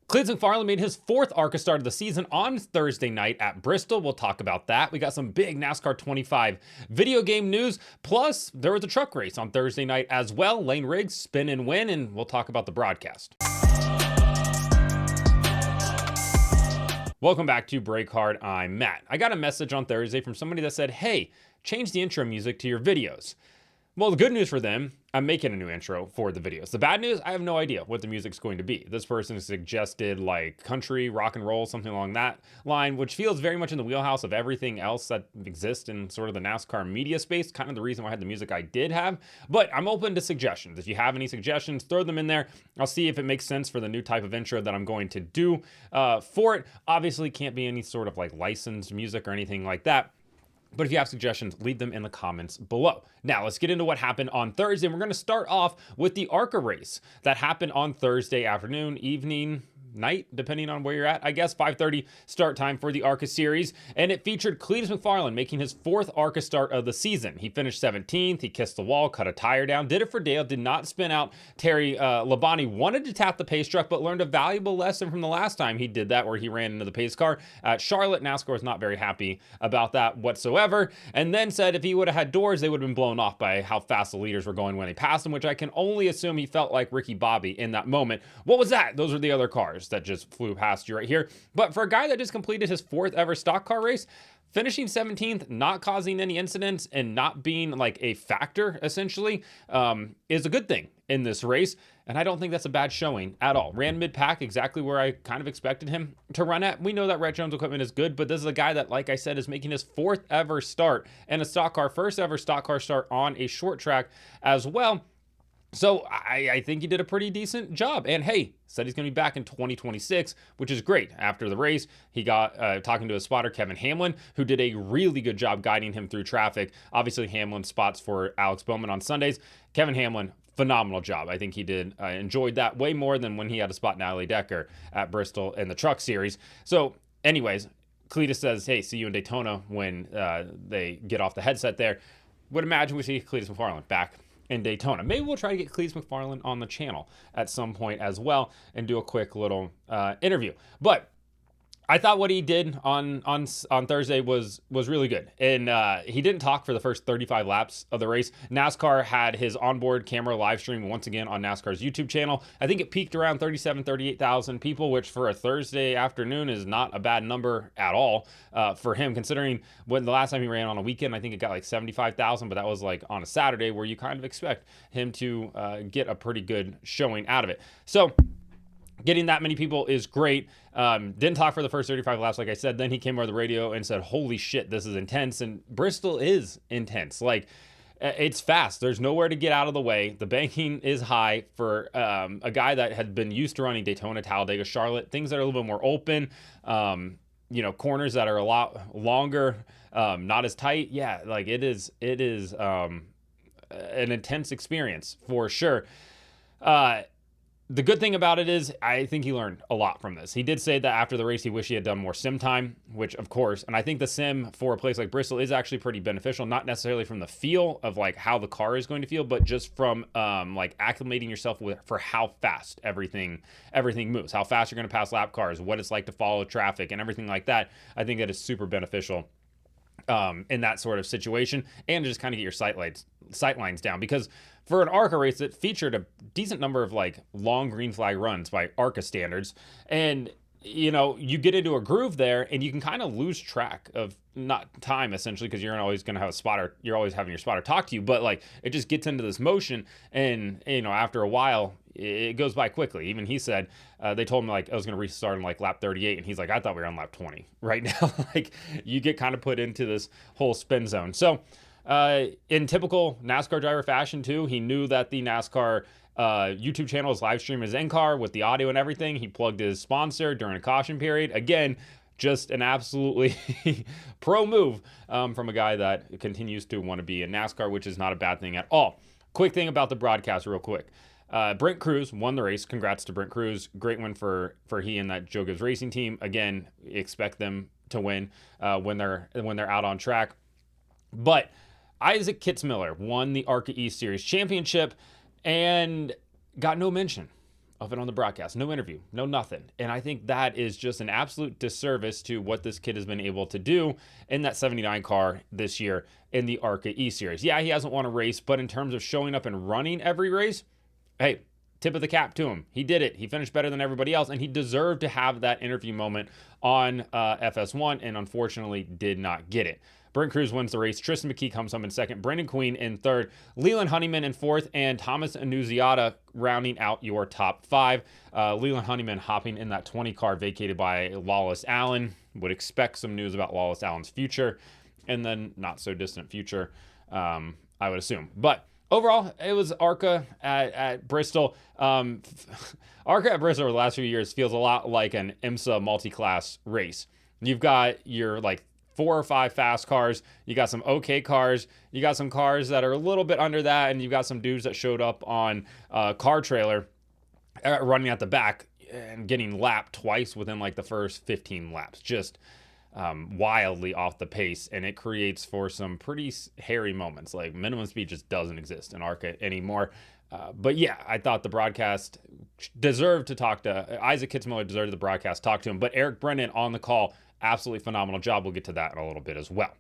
Cleetus McFarland made his fourth ARCA start of the season on Thursday night at Bristol. We'll talk about that. We got some big NASCAR 25 video game news. Plus, there was a truck race on Thursday night as well. Layne Riggs spin and win, and we'll talk about the broadcast. Welcome back to Break Hard. I'm Matt. I got a message on Thursday from somebody that said, hey, change the intro music to your videos. Well, the good news for them, I'm making a new intro for the videos. The bad news, I have no idea what the music's going to be. This person suggested like country, rock and roll, something along that line, which feels very much in the wheelhouse of everything else that exists in sort of the NASCAR media space. Kind of the reason why I had the music I did have, but I'm open to suggestions. If you have any suggestions, throw them in there. I'll see if it makes sense for the new type of intro that I'm going to do for it. Obviously can't be any sort of like licensed music or anything like that. But if you have suggestions, leave them in the comments below. Now, let's get into what happened on Thursday. We're going to start off with the ARCA race that happened on Thursday afternoon, evening, night, depending on where you're at. I guess 5:30 start time for the ARCA series, and it featured Cleetus McFarland making his fourth ARCA start of the season. He finished 17th. He kissed the wall, cut a tire down, did it for Dale, did not spin out Terry Labonte. Wanted to tap the pace truck, but learned a valuable lesson from the last time he did that, where he ran into the pace car at Charlotte. NASCAR was not very happy about that whatsoever, and then said if he would have had doors, they would have been blown off by how fast the leaders were going when they passed him, which I can only assume he felt like Ricky Bobby in that moment. What was that? Those are the other cars that just flew past you right here. But for a guy that just completed his fourth ever stock car race, finishing 17th, not causing any incidents and not being like a factor essentially, is a good thing in this race. And I don't think that's a bad showing at all. Ran mid-pack, exactly where I kind of expected him to run at. We know that Rhett Jones equipment is good, but this is a guy that, like I said, is making his fourth ever start and a stock car, first ever stock car start on a short track as well. So I think he did a pretty decent job. And hey, said he's going to be back in 2026, which is great. After the race, he got talking to his spotter, Kevin Hamlin, who did a really good job guiding him through traffic. Obviously, Hamlin spots for Alex Bowman on Sundays. Kevin Hamlin, phenomenal job. I think he did enjoyed that way more than when he had to spot Natalie Decker at Bristol in the truck series. So anyways, Cleetus says, hey, see you in Daytona when they get off the headset there. Would imagine we see Cleetus McFarland back in Daytona. Maybe we'll try to get Cleetus McFarland on the channel at some point as well and do a quick little interview. But I thought what he did on Thursday was really good. And he didn't talk for the first 35 laps of the race. NASCAR had his onboard camera live stream once again on NASCAR's YouTube channel. I think it peaked around 38,000 people, which for a Thursday afternoon is not a bad number at all for him, considering when the last time he ran on a weekend, I think it got like 75,000, but that was like on a Saturday where you kind of expect him to get a pretty good showing out of it. So getting that many people is great. Didn't talk for the first 35 laps, like I said. Then he came over the radio and said, holy shit, this is intense. And Bristol is intense. Like, it's fast. There's nowhere to get out of the way. The banking is high for a guy that had been used to running Daytona, Talladega, Charlotte, things that are a little bit more open, corners that are a lot longer, not as tight. Yeah, like it is an intense experience for sure. The good thing about it is I think he learned a lot from this. He did say that after the race, he wished he had done more sim time, which of course, and I think the sim for a place like Bristol is actually pretty beneficial, not necessarily from the feel of like how the car is going to feel, but just from like acclimating yourself for how fast everything moves, how fast you're going to pass lap cars, what it's like to follow traffic and everything like that. I think that is super beneficial in that sort of situation, and to just kind of get your sight lines down, because for an ARCA race that featured a decent number of like long green flag runs by ARCA standards, and you get into a groove there and you can kind of lose track of not time essentially, because you're always going to have a spotter, you're always having your spotter talk to you, but like it just gets into this motion, and after a while it goes by quickly. Even he said they told him like I was going to restart in like lap 38, and he's like, I thought we were on lap 20 right now. Like you get kind of put into this whole spin zone. So in typical NASCAR driver fashion too, he knew that the NASCAR YouTube channel is live stream his in-car with the audio and everything. He plugged his sponsor during a caution period. Again, just an absolutely pro move from a guy that continues to want to be in NASCAR, which is not a bad thing at all. Quick thing about the broadcast real quick. Brent Cruz won the race. Congrats to Brent Cruz. Great win for he and that Joe Gibbs Racing team. Again, expect them to win when they're out on track. But Isaac Kitzmiller won the ARCA East Series championship and got no mention of it on the broadcast. No interview, no nothing. And I think that is just an absolute disservice to what this kid has been able to do in that 79 car this year in the ARCA E-Series. Yeah, he hasn't won a race, but in terms of showing up and running every race, hey, tip of the cap to him. He did it. He finished better than everybody else, and he deserved to have that interview moment on FS1, and unfortunately did not get it. Brent Cruz wins the race. Tristan McKee comes home in second. Brendan Queen in third. Leland Honeyman in fourth. And Thomas Annunziata rounding out your top five. Leland Honeyman hopping in that 20 car vacated by Lawless Allen. Would expect some news about Lawless Allen's future. And then not so distant future, I would assume. But overall, it was ARCA at Bristol. ARCA at Bristol over the last few years feels a lot like an IMSA multi-class race. You've got your 4 or 5 fast cars, you got some okay cars, you got some cars that are a little bit under that, and you've got some dudes that showed up on a car trailer running at the back and getting lapped twice within the first 15 laps. Just wildly off the pace, and it creates for some pretty hairy moments. Minimum speed just doesn't exist in ARCA anymore. But yeah, I thought the broadcast deserved to talk to Isaac Kitzmiller, deserved the broadcast talk to him, but Eric Brennan on the call, absolutely phenomenal job. We'll get to that in a little bit as well.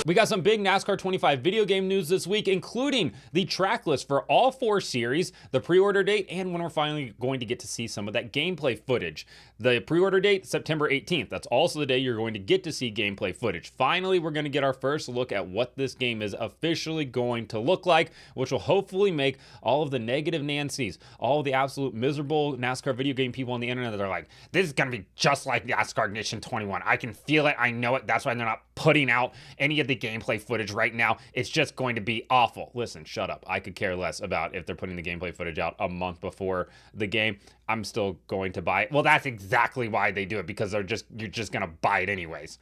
We got some big NASCAR 25 video game news this week, including the track list for all 4 series, the pre-order date, and when we're finally going to get to see some of that gameplay footage. The pre-order date, September 18th. That's also the day you're going to get to see gameplay footage. Finally, we're going to get our first look at what this game is officially going to look like, which will hopefully make all of the negative Nancys, all of the absolute miserable NASCAR video game people on the internet that are like, this is going to be just like NASCAR Ignition 21. I can feel it. I know it. That's why they're not putting out any of the gameplay footage right now. It's just going to be awful. Listen, shut up. I could care less about if they're putting the gameplay footage out a month before the game. I'm still going to buy it. Well, that's exactly why they do it, because you're just going to buy it anyways.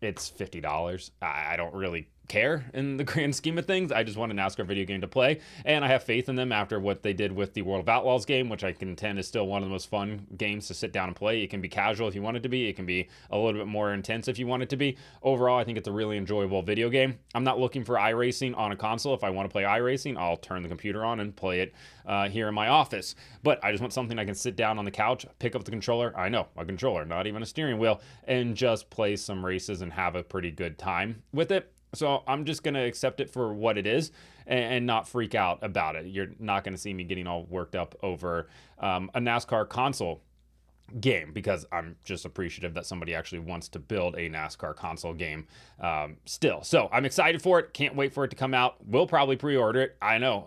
It's $50. I don't really care in the grand scheme of things. I just want a NASCAR video game to play, and I have faith in them after what they did with the World of Outlaws game, which I contend is still one of the most fun games to sit down and play. It can be casual if you want it to be. It can be a little bit more intense if you want it to be. Overall, I think it's a really enjoyable video game. I'm not looking for iRacing on a console. If I want to play iRacing, I'll turn the computer on and play it here in my office. But I just want something I can sit down on the couch, pick up the controller. I know, a controller, not even a steering wheel, and just play some races and have a pretty good time with it. So I'm just going to accept it for what it is and not freak out about it. You're not going to see me getting all worked up over a NASCAR console game, because I'm just appreciative that somebody actually wants to build a NASCAR console game still. So I'm excited for it. Can't wait for it to come out. We'll probably pre-order it. I know.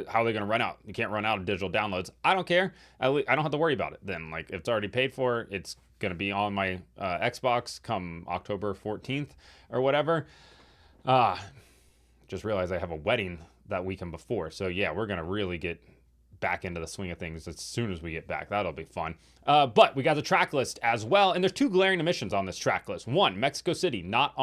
How are they going to run out? You can't run out of digital downloads. I don't care. I don't have to worry about it then. If it's already paid for, it's going to be on my Xbox come October 14th or whatever. Just realized I have a wedding that weekend before. So yeah, we're going to really get back into the swing of things as soon as we get back. That'll be fun. But we got the track list as well. And there's 2 glaring omissions on this track list. One, Mexico City, not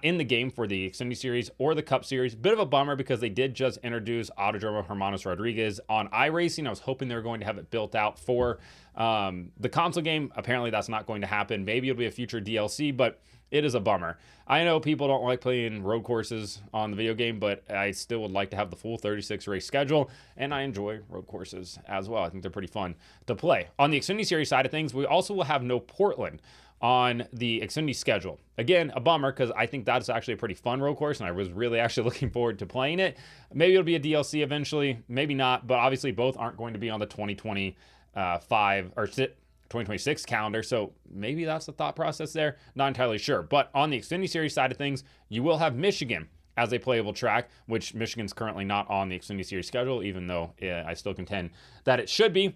in the game for the Xfinity Series or the Cup Series. Bit of a bummer, because they did just introduce Autodromo Hermanos Rodriguez on iRacing. I was hoping they were going to have it built out for the console game. Apparently that's not going to happen. Maybe it'll be a future DLC, but it is a bummer. I know people don't like playing road courses on the video game, but I still would like to have the full 36 race schedule, and I enjoy road courses as well. I think they're pretty fun to play. On the Xfinity Series side of things, we also will have no Portland on the Xfinity schedule. Again, a bummer, because I think that's actually a pretty fun road course, and I was really actually looking forward to playing it. Maybe it'll be a DLC eventually, maybe not, but obviously both aren't going to be on the 2026 calendar, so maybe that's the thought process there. Not entirely sure. But on the Xfinity Series side of things, you will have Michigan as a playable track, which Michigan's currently not on the Xfinity Series schedule, even though I still contend that it should be.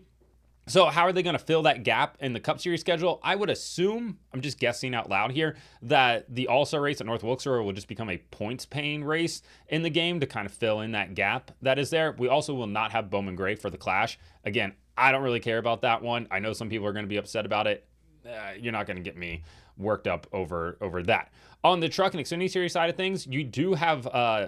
So how are they going to fill that gap in the Cup Series schedule? I would assume, I'm just guessing out loud here, that the All-Star race at North Wilkesboro will just become a points-paying race in the game to kind of fill in that gap that is there. We also will not have Bowman Gray for the Clash. Again, I don't really care about that one. I know some people are going to be upset about it. You're not going to get me worked up over that. On the Truck and Xfinity Series side of things, you do have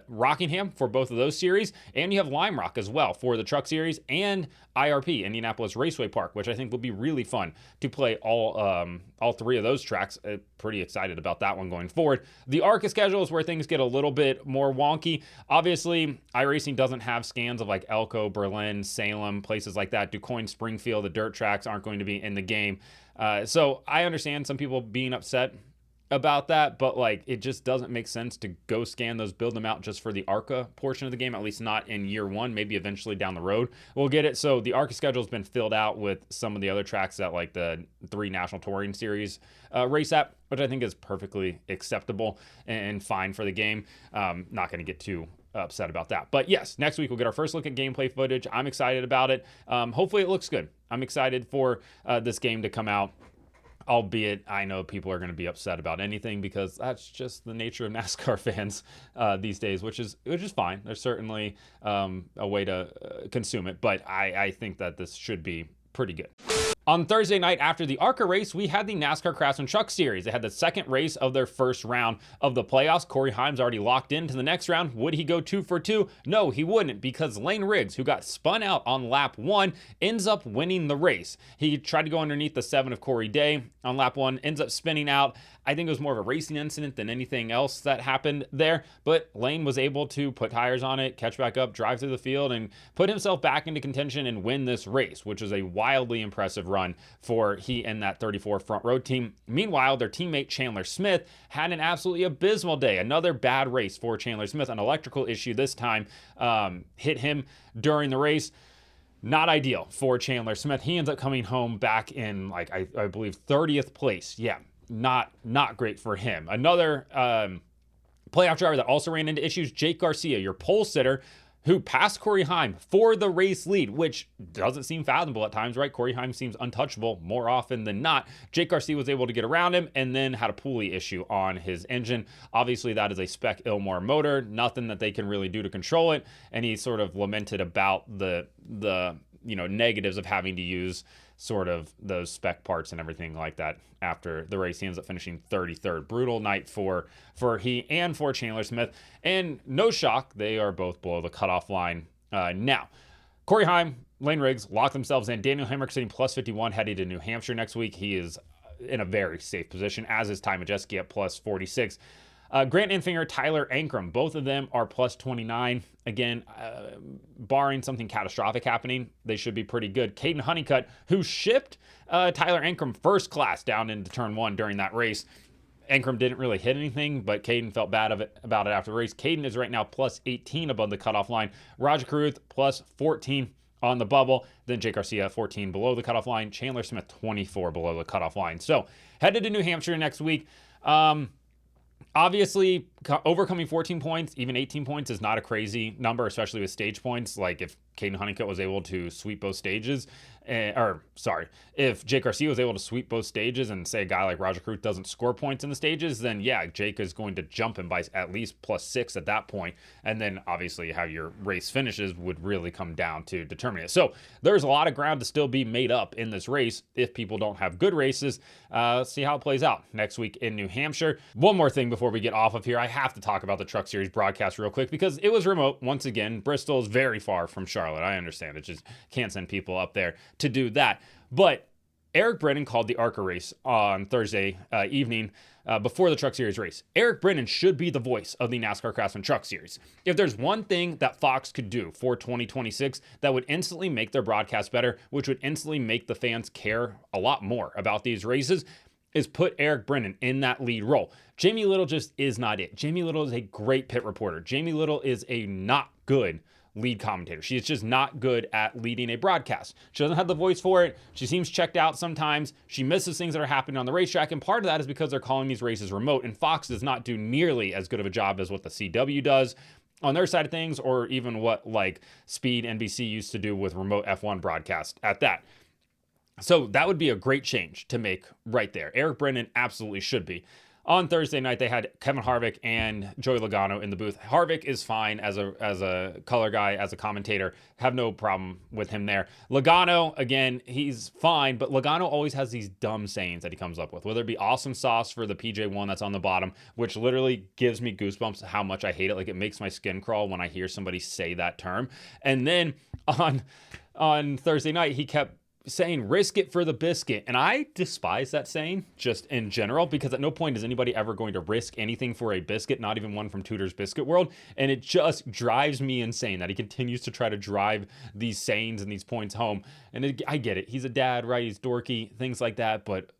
Rockingham for both of those series, and you have Lime Rock as well for the Truck Series, and IRP, Indianapolis Raceway Park, which I think will be really fun to play all three of those tracks. Pretty excited about that one going forward. The ARCA schedule is where things get a little bit more wonky. Obviously, iRacing doesn't have scans of like Elko, Berlin, Salem, places like that. DuQuoin, Springfield, the dirt tracks aren't going to be in the game. So I understand some people being upset about that, but like it just doesn't make sense to go scan those, build them out just for the ARCA portion of the game, at least not in year one. Maybe eventually down the road we'll get it. So the ARCA schedule has been filled out with some of the other tracks that like the 3 National Touring Series race at, which I think is perfectly acceptable and fine for the game. Not going to get too upset about that. But yes, next week we'll get our first look at gameplay footage. I'm excited about it. Hopefully it looks good. I'm excited for this game to come out. Albeit, I know people are going to be upset about anything because that's just the nature of NASCAR fans these days, which is fine. There's certainly a way to consume it, but I think that this should be pretty good. On Thursday night after the ARCA race, we had the NASCAR Craftsman Truck Series. They had the second race of their first round of the playoffs. Corey Heim's already locked into the next round. Would he go 2 for 2? No, he wouldn't, because Layne Riggs, who got spun out on lap 1, ends up winning the race. He tried to go underneath the 7 of Corey Day on lap 1, ends up spinning out. I think it was more of a racing incident than anything else that happened there, but Layne was able to put tires on it, catch back up, drive through the field, and put himself back into contention and win this race, which is a wildly impressive run for he and that 34 front row team. Meanwhile, their teammate Chandler Smith had an absolutely abysmal day. Another bad race for Chandler Smith. An electrical issue this time hit him during the race. Not ideal for Chandler Smith. He ends up coming home back in, like, I believe 30th place. Yeah, not great for him. Another playoff driver that also ran into issues, Jake Garcia, your pole sitter, who passed Corey Heim for the race lead, which doesn't seem fathomable at times, right? Corey Heim seems untouchable more often than not. Jake Garcia was able to get around him and then had a pulley issue on his engine. Obviously, that is a spec Ilmor motor, nothing that they can really do to control it. And he sort of lamented about the negatives of having to use sort of those spec parts and everything like that after the race. He ends up finishing 33rd. Brutal night for he and for Chandler Smith. And no shock, they are both below the cutoff line now. Corey Heim, Layne Riggs lock themselves in. Daniel Hemrick sitting plus 51 heading to New Hampshire next week. He is in a very safe position, as is Ty Majeski at plus 46. Grant Enfinger, Tyler Ankrum, both of them are plus 29. Again, barring something catastrophic happening, they should be pretty good. Caden Honeycutt, who shipped Tyler Ankrum first class down into turn 1 during that race. Ankrum didn't really hit anything, but Caden felt bad about it after the race. Caden is right now plus 18 above the cutoff line. Roger Carruth plus 14 on the bubble. Then Jake Garcia 14 below the cutoff line. Chandler Smith 24 below the cutoff line. So headed to New Hampshire next week. Obviously, overcoming 14 points, even 18 points is not a crazy number, especially with stage points. Like if Caden Honeycutt was able to sweep both stages, if Jake Garcia was able to sweep both stages and say a guy like Roger Carruth doesn't score points in the stages, then yeah, Jake is going to jump him by at least plus 6 at that point. And then obviously how your race finishes would really come down to determine it. So there's a lot of ground to still be made up in this race if people don't have good races. Let's see how it plays out next week in New Hampshire. One more thing before we get off of here, I have to talk about the Truck Series broadcast real quick because it was remote. Once again, Bristol is very far from Charlotte. I understand it, just can't send people up there to do that. But Eric Brennan called the ARCA race on Thursday evening before the Truck Series race. Eric Brennan should be the voice of the NASCAR Craftsman Truck Series. If there's one thing that Fox could do for 2026 that would instantly make their broadcast better, which would instantly make the fans care a lot more about these races, is put Eric Brennan in that lead role. Jamie Little just is not it. Jamie Little is a great pit reporter. Jamie Little is a not good lead commentator. She is just not good at leading a broadcast. She doesn't have the voice for it. She seems checked out sometimes. She misses things that are happening on the racetrack, and part of that is because they're calling these races remote, and Fox does not do nearly as good of a job as what the CW does on their side of things, or even what like Speed NBC used to do with remote F1 broadcast at that. So that would be a great change to make right there. Eric Brennan absolutely should be. On Thursday night, they had Kevin Harvick and Joey Logano in the booth. Harvick is fine as a color guy, as a commentator. Have no problem with him there. Logano, again, he's fine, but Logano always has these dumb sayings that he comes up with, whether it be awesome sauce for the PJ1 that's on the bottom, which literally gives me goosebumps how much I hate it. Like, it makes my skin crawl when I hear somebody say that term. And then on Thursday night, he kept saying risk it for the biscuit, and I despise that saying just in general, because at no point is anybody ever going to risk anything for a biscuit, not even one from Tudor's Biscuit World. And it just drives me insane that he continues to try to drive these sayings and these points home. And I get it, he's a dad, right? He's dorky, things like that, but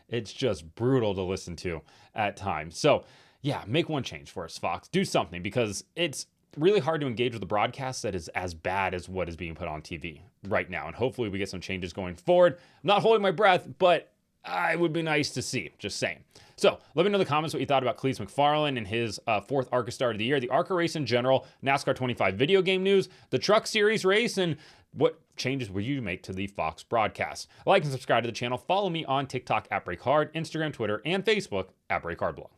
it's just brutal to listen to at times. So yeah, make one change for us, Fox. Do something, because it's really hard to engage with the broadcast that is as bad as what is being put on TV right now. And hopefully we get some changes going forward. I'm not holding my breath, but it would be nice to see, just saying. So let me know in the comments what you thought about Cleetus McFarland and his fourth ARCA start of the year, the ARCA race in general, NASCAR 25 video game news, the Truck Series race, and what changes will you make to the Fox broadcast. Like and subscribe to the channel. Follow me on TikTok at BreakHard, Instagram, Twitter, and Facebook at BreakHardBlog.